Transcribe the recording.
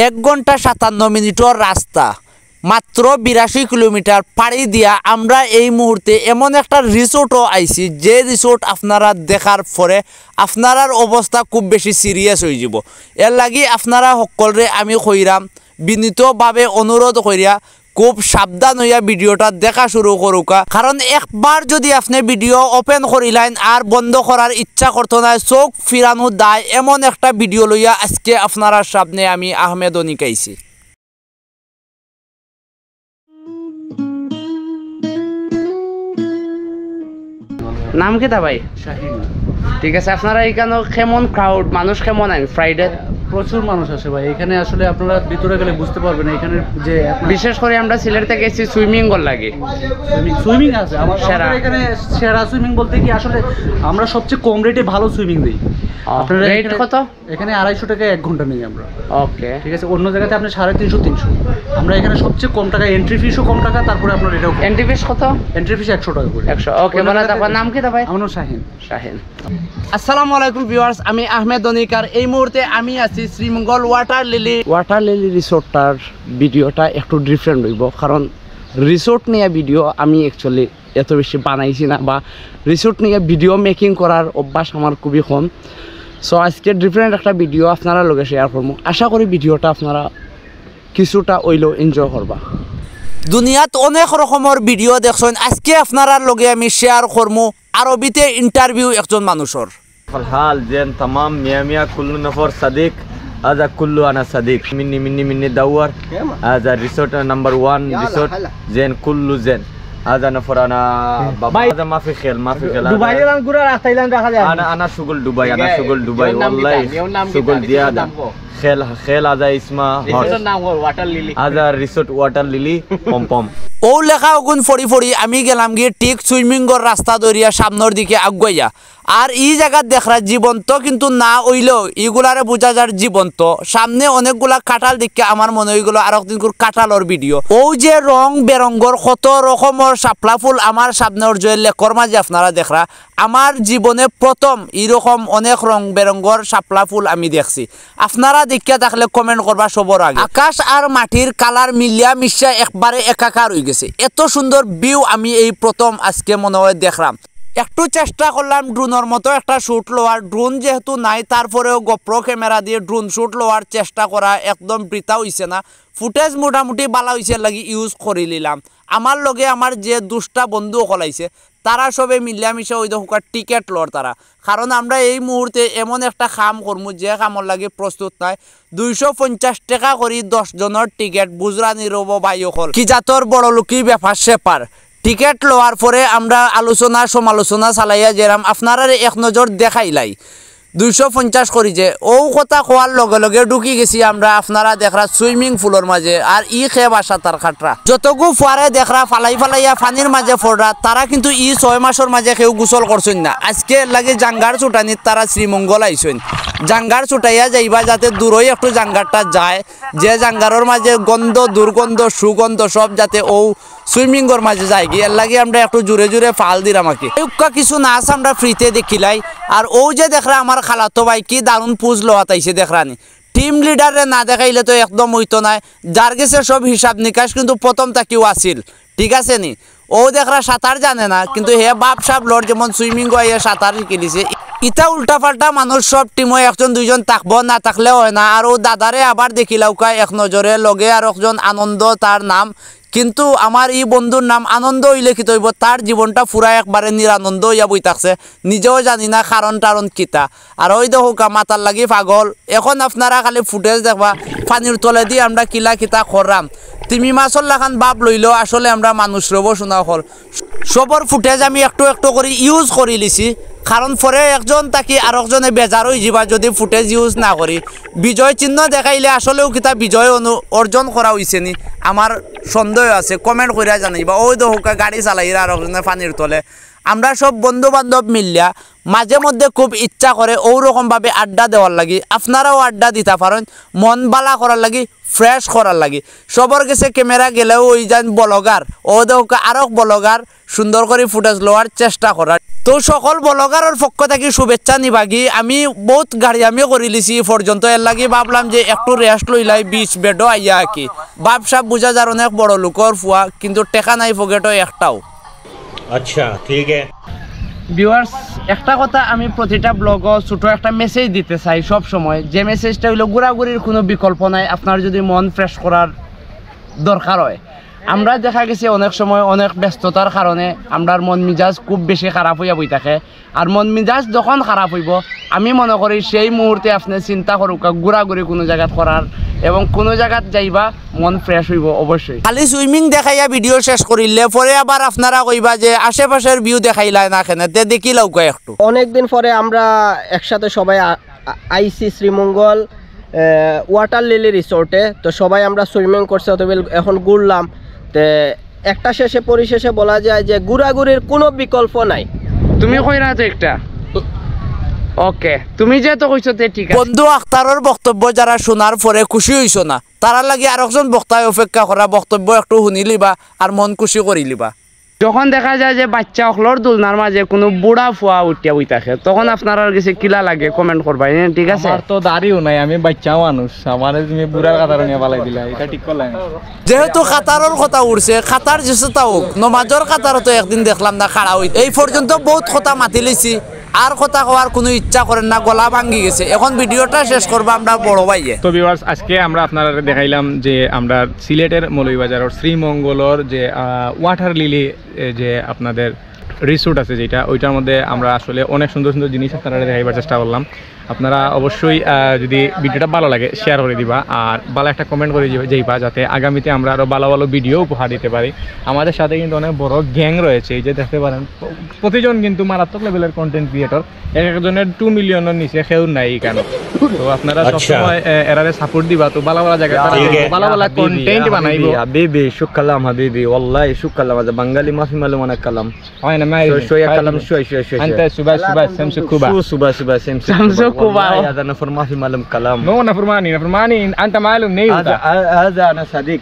এক ঘন্টা 57 মিনিটের রাস্তা, মাত্র 82 কিলোমিটার পাড়ি দিয়া আমরা এই মুহূর্তে এমন একটা রিসোর্টও আইছি, যে রিসোর্ট আপনারা দেখার পরে আপনার অবস্থা খুব বেশি সিরিয়াস হয়ে যাব। এর লাগি আপনারা সকলরে আমি কইরাম, বিনীতভাবে অনুরোধ করিয়া খুব সাবধান হইয়া ভিডিওটা দেখা শুরু করুকা। কারণ একবার যদি আপনি ভিডিও ওপেন করিলেন আর বন্ধ করার ইচ্ছা করতো না, চোখ ফিরানো দায়, এমন একটা ভিডিও লইয়া আজকে আপনারা সামনে আমি আহমেদ অনিক আইছি। নাম কি তা ভাই? শাহিন। ঠিক আছে, আপনারা এখানে কেমন ক্রাউড, মানুষ কেমন আইন? ফ্রাইডে প্রচুর মানুষ আসে ভাই এখানে, আসলে আপনারা ভিতরে গেলে বুঝতে পারবেন এখানে যে বিশেষ করে আমরা সিলেট থেকে এসেছি সুইমিং কর লাগে। সুইমিং আছে আমাদের এখানে সেরা সুইমিং বলতে কি, আসলে আমরা সবচেয়ে কম রেটে ভালো সুইমিং দিই। আপনারা রেট কত? এখানে 250 টাকা 1 ঘন্টা নেই আমরা। ওকে, ঠিক আছে। অন্য জায়গাতে আপনি 350 300, আমরা এখানে সবচেয়ে কম টাকা, এন্ট্রি ফিসও কম টাকা, তারপরে আপনার এটাও। এন্ট্রি ফিস কত? এন্ট্রি ফিস 100 টাকা করে। 100। ওকে, বলা তারপর নাম কি তা ভাই? আমার নাম শাহিন। শাহিন। আসসালামু আলাইকুম ভিউয়ার্স, আমি আহমেদ অনিকার। এই মুহূর্তে আমি আছি শ্রীমঙ্গল ওয়াটার লিলি রিসোর্টটার ভিডিওটা একটু ডিফারেন্ট হইব, কারণ রিসোর্ট নিয়ে ভিডিও আমি অ্যাকচুয়ালি এত বেশি বানাইছি না, বা রিসোর্ট নিয়ে ভিডিও মেকিং করার অভ্যাস আমার খুবই কম। সো আজকে ডিফারেন্ট একটা ভিডিও আপনারা লগে শেয়ার করবো। আশা করি ভিডিওটা আপনারা কিছুটা হইলেও এনজয় করবা। দুনিয়াত অনেক রকমের ভিডিও দেখছেন, আজকে আপনারা লগে আমি শেয়ার করবো আরবিতে ইন্টারভিউ একজন মানুষের। الحال زين تمام مية مية كل نفر صديق هذا كله أنا صديق مني دور هذا ريسورت نمبر 1 ريسورت زين كله زين هذا نفر أنا بابا هذا ما في خيل দুবাই এর গুড়া থাইল্যান্ড রাখা যায়। أنا شغل دبي والله شغل زيادة خيل هذا اسمه هذا ريسورت واتر ليلي পম পম। ও লেখা ওগুন ফড়ি ফড়ি আমি গেলাম গিয়ে ঠিক সুইমিংয়ের রাস্তা ধরিয়া সামনের দিকে আগুয়াইয়া। আর এই জায়গা দেখরা জীবন্ত কিন্তু না হইলেও এগুলারে বোঝা যার জীবন্ত। সামনে অনেকগুলা কাঁঠাল দেখে আমার মনে হয়ে গেল আর একদিন কাঁঠালর ভিডিও। ও যে রং বেরঙ্গর কত রকমের শাপলা ফুল আমার সামনের যে লেকর মাঝে আপনারা দেখরা, আমার জীবনে প্রথম এরকম অনেক রং বেরঙ্গর শাপলা ফুল আমি দেখছি। আপনারা দেখিয়া থাকলে কমেন্ট করবা সবর আগে। আকাশ আর মাটির কালার মিলিয়া মিশা একবারে একাকার হয়ে গেছে। এত সুন্দর ভিউ আমি এই প্রথম আজকে মনে হয় দেখলাম। একটু চেষ্টা করলাম ড্রোনের মতো একটা শ্যুট লওয়ার, ড্রোন যেহেতু নাই তারপরেও গোপ্রো ক্যামেরা দিয়ে ড্রোন শ্যুট লওয়ার চেষ্টা করা একদম বৃথা হইছে না। ফুটেজ মোটামুটি ভালো হইছে লাগি ইউজ করে নিলাম। আমার লগে আমার যে দুষ্টা বন্ধু কলাইছে তারা সবে মিলামিশা ওই দেখো টিকেট লর তারা, কারণ আমরা এই মুহূর্তে এমন একটা কাম করবো যে কামর লাগে প্রস্তুত নাই। 250 টাকা করে 10 জনের টিকেট বুজরা নিরব বাইকল কি জাতর বড় লোকই ব্যাপার সেপার। টিকেট লওয়ার পরে আমরা আলোচনা সমালোচনা চালাইয়া যেরাম আপনারা এক নজর দেখাইলাই 250 করি যে ও কথা কোয়ার লগে লগে ঢুকি গেছি আমরা আপনারা দেখরা সুইমিং পুলের মাঝে। আর ই খেয়ে বাসা তার খাটরা যতগু ফুয়ারে দেখরা ফালাইয়া পানির মাঝে ফোড়া, তারা কিন্তু 6 মাসের মাঝে কেউ গোসল করছেন না। আজকে লাগে জাঙ্গার ছুটানিত তারা শ্রীমঙ্গল আইসেন। জাঙ্গার ছুটাইয়া যাইবা যাতে দূরই একটু জাঙ্গারটা যায়, যে জাঙ্গারের মাঝে গন্ধ দুর্গন্ধ সুগন্ধ সব যাতে ও সুইমিংয়ের মাঝে যায় গিয়ে। এর লাগে আমরা একটু জোরে জোরে ফাল দিলাম আমাকে কিছু নাচ আমরা ফ্রিতে দেখিলাই। আর ও যে দেখরা আমার খালাতো ভাই কি দারুণ পুজ লোয়াতাইছে দেখরানি। টিম লিডারে না দেখাইলে তো একদম হইতো নাই। যার গেছে সব হিসাব নিকাশ কিন্তু প্রথম তাকেও আসিল, ঠিক আছে নি। ও দেখরা সাঁতার জানে না কিন্তু হে বাপ সাপ লড় যেমন সুইমিং গিয়ে সাঁতার শিখিলিছে। ইটা উল্টা পাল্টা মানুষ সব টিমও 1 2 জন থাকবো, না থাকলে হয় না। আর ও দাদারে আবার দেখিলাও এক নজরে লগে আর একজন আনন্দ তার নাম, কিন্তু আমার এই বন্ধুর নাম আনন্দ হইলে কি তৈব, তার জীবনটা পুরা একবারে নিরানন্দ হইয়া বই থাকছে, নিজেও জানি না কারণ টারণ কিতা। আর ওই দেখোকা মাতার লাগি পাগল। এখন আপনারা খালি ফুটেজ দেখবা পানির তলে দিয়ে আমরা কিলা কিতা করলাম। তিমি মাছর লাখান বাপ লইলেও আসলে আমরা মানুষ রব শোনা হল। সবর ফুটেজ আমি একটু একটু করে ইউজ করে লিছি, কারণ পরে একজন তাকে আর একজনে বেজার হয়ে যাবা যদি ফুটেজ ইউজ না করি। বিজয় চিহ্ন দেখাইলে আসলেও কিতা বিজয় অর্জন করা হয়েছে নি আমার সন্দেহ আছে, কমেন্ট করিয়া জানাইবা। ওই দেখোকা গাড়ি চালাইরা আর একজনে পানির তলে। আমরা সব বন্ধু বান্ধব মিলিয়া মাঝে মধ্যে খুব ইচ্ছা করে ওরকমভাবে আড্ডা দেওয়ার লাগি। আপনারাও আড্ডা দিতে পারেন মন বালা করার লাগি, ফ্রেশ করার লাগি। সবার কাছে ক্যামেরা গেলেও ওই যান ব্লগার ও দেখো আরও ব্লগার সুন্দর করে ফুটেজ লওয়ার চেষ্টা করার। তো সকল ব্লগারের পক্ষ থেকে শুভেচ্ছা নিবাগি। আমি বহুত গাড়ি আমি করে লিছি পর্যন্ত এর লাগি ভাবলাম যে একটু রেস্ট লইলাই বিচ বেডও আইয়া কি বাপ সাপ বুঝা যার অনেক বড় লোকর ফুয়া কিন্তু টেকা নাই পকেটও একটাও। अच्छा ठीक है। ভিউয়ার্স একটা কথা আমি প্রতিটা ব্লগও ছোট একটা মেসেজ দিতে চাই সব সময়, যে মেসেজটা হইলো ঘোরাঘুরির কোনো বিকল্প নাই আপনার যদি মন ফ্রেশ করার দরকার হয়। আমরা দেখা গেছে অনেক সময় অনেক ব্যস্ততার কারণে আমরার মন মিজাজ খুব বেশি খারাপ হইয়া বই থাকে। আর মন মিজাজ যখন খারাপ হইব আমি মনে করি সেই মুহূর্তে আপনি চিন্তা করুক ঘোরাঘুরি কোনো জায়গাত করার এবং কোনো জায়গাত যাইবা মন ফ্রেশ হইব অবশ্যই। খালি সুইমিং দেখাইয়া ভিডিও শেষ করিলে পরে আবার আপনারা কইবা যে আশেপাশের ভিউ দেখাইলা না কেন তে দেখি লৌকা একটু। অনেকদিন পরে আমরা একসাথে সবাই আইসি শ্রীমঙ্গল ওয়াটার লিলি রিসোর্টে। তো সবাই আমরা সুইমিং করছে অতএব এখন ঘুরলাম। তো একটা শেষে পরিশেষে বলা যায় যে ঘোরাঘুরির কোনো বিকল্প নাই। তুমি কইরা তো একটা ওকে তুমি যেহেতু কইছো তে ঠিক আছে। বন্ধু আখতারের বক্তব্য যারা শোনার পরে খুশি হইছো না তারা লাগি আরেকজন বক্তায় অপেক্ষা করা বক্তব্য একটু শুনি লিবা আর মন খুশি করি লিবা। যখন দেখা যায় যে বাচ্চা অখলর দুলনার মাঝে কোনো বুড়া ফুয়া উঠিয়া বই থাকে তখন আপনারা কাছে কিলা লাগে কমেন্ট করবা, ঠিক আছে? আমার তো দাড়িও নাই, আমি বাচ্চা মানুষ, আমার তুমি বুড়ার কাতার নিয়ে পালাই দিলা, এটা ঠিক করলাম। যেহেতু কাতারের কথা উঠছে কাতার যেটা হোক নমাজর কাতারও তো একদিন দেখলাম না খাড়া হই। এই পর্যন্ত বহুত কথা মাতি লইছি আর কথা কওয়ার কোনো ইচ্ছা করেন না, গলা ভাঙ্গি গেছে। এখন ভিডিওটা শেষ করবো আমরা বড় ভাইয়ে। তো ভিউয়ার্স আজকে আমরা আপনারা দেখাইলাম যে আমরা সিলেটের মৌলভীবাজারের শ্রীমঙ্গলর যে ওয়াটার লিলি যে আপনাদের রিসোর্ট আছে যেটা ওইটার মধ্যে আমরা আসলে অনেক সুন্দর সুন্দর জিনিস আপনারা দেখাইবার চেষ্টা করলাম। আপনারা অবশ্যই যদি ভিডিওটা ভালো লাগে শেয়ার করে দিবা আর ভালো একটা কমেন্ট করে যাইবা যাতে আগামীতে আমরা আরও ভালো ভালো ভিডিও উপহার দিতে পারি। আমাদের সাথে কিন্তু অনেক বড় গ্যাং রয়েছে, এই যে দেখতে পারেন প্রতিজন কিন্তু মারাত্মক লেভেলের কন্টেন্ট ক্রিয়েটর, এক একজনের 2 মিলিয়নের নিচে কেউ নাই কেন। তো আপনারা সবসময় এরারে সাপোর্ট দিবা, তো ভালো ভালো জায়গায় ভালো ভালো কন্টেন্ট বানাইবো। হাবিবি শুকালাম হাবিবি ওয়াল্লাহি শুকালাম আজ বাঙালি মাফি মালুম অনেক কালাম হয় না মাই শোয়া কালাম শোয়া শোয়া শোয়া انت সুবা সুবা শামসু কুবা সুবা সুবা শামসু কুবা هذا نفر ما في معلم كلام نو نفرماني انت معلم نيوتا هذا انا صديق